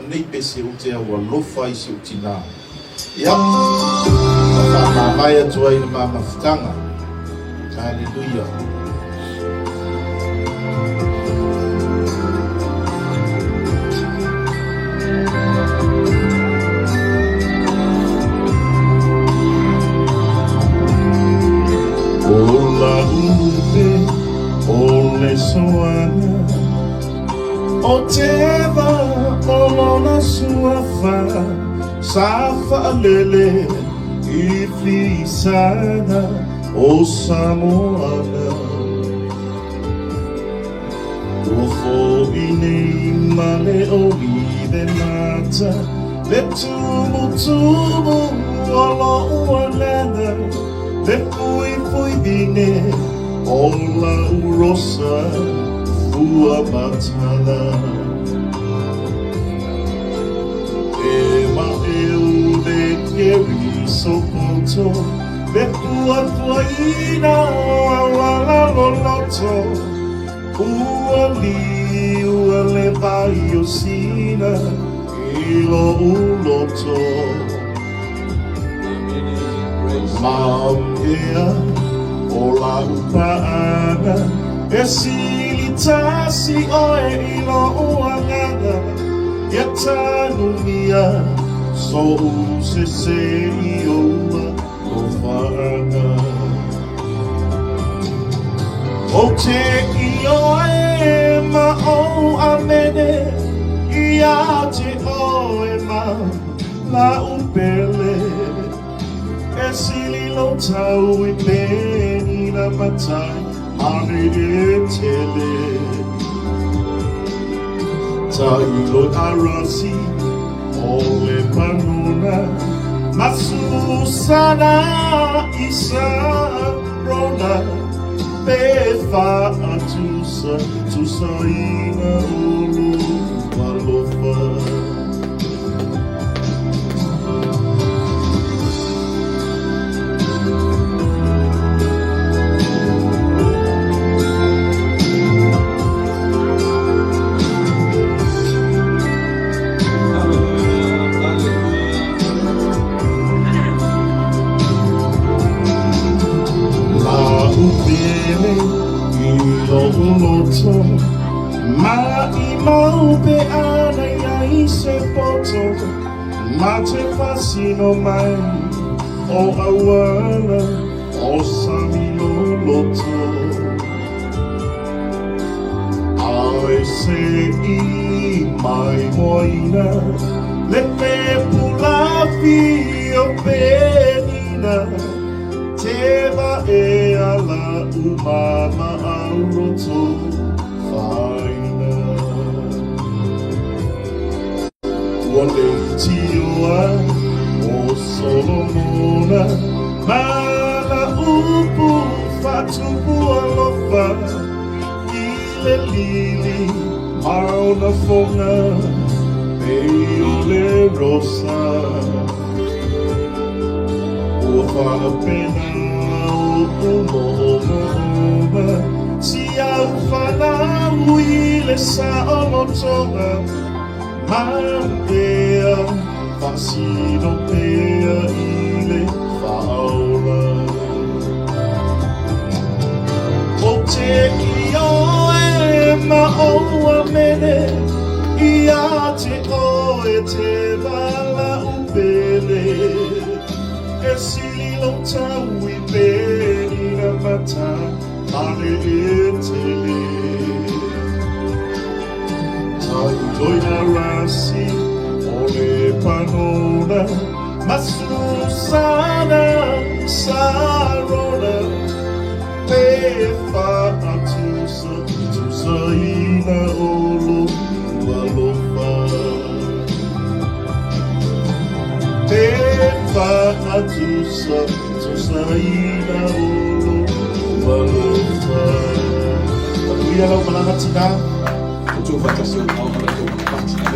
nei pese o te aualofa i se utina. Ia, whakamahai atua i na mamafutanga. Hallelujah. Ola upe, ole soana, o Teva, olona suafa, safa lele, ifi sana, o Samoana. Ufo ine male o ide mata, le tumu, olo ualena, le pui bine, ola urosa, ua matala. Ema eu de keri sokoto, le ina, wala loloto, uale vai sina, ilo uloto. Maumea, ola upaana, esilitasi oe ilo uangana, yatanumia, so usese ioma ofana. O te ioe ma o amene, ia te oe ma la upele. Esili lo tau I peni na matai ane e tele. Tai lo arasi ole panuna masusana isa rona befa tusa ina ulu aualofa. Ma imau pe ana ya ise poto, ma te fasino mai, o awala, o samino loto. Ai se I mai moina, le pe pulafi o penina, Teva e ala umama auroto faina. Ualesi o Solomona, mana upu fatu aualofa, ile lili mauna fonga, peole rosa. Ua pena o si aufana uile sa olotoga, Mandea fasino pea ile faula. O te ioe ma o amene, ia te oe te vala upele. Esili lo tau I peni na mata, ane e tele. Tai loina rasi, ole panona, masusana, sarona, pefa tusa ina olo aualofa. Teva tusa ina olo aualofa. Aleluia, lau malanga tina. Tufa tasio au malanga tina.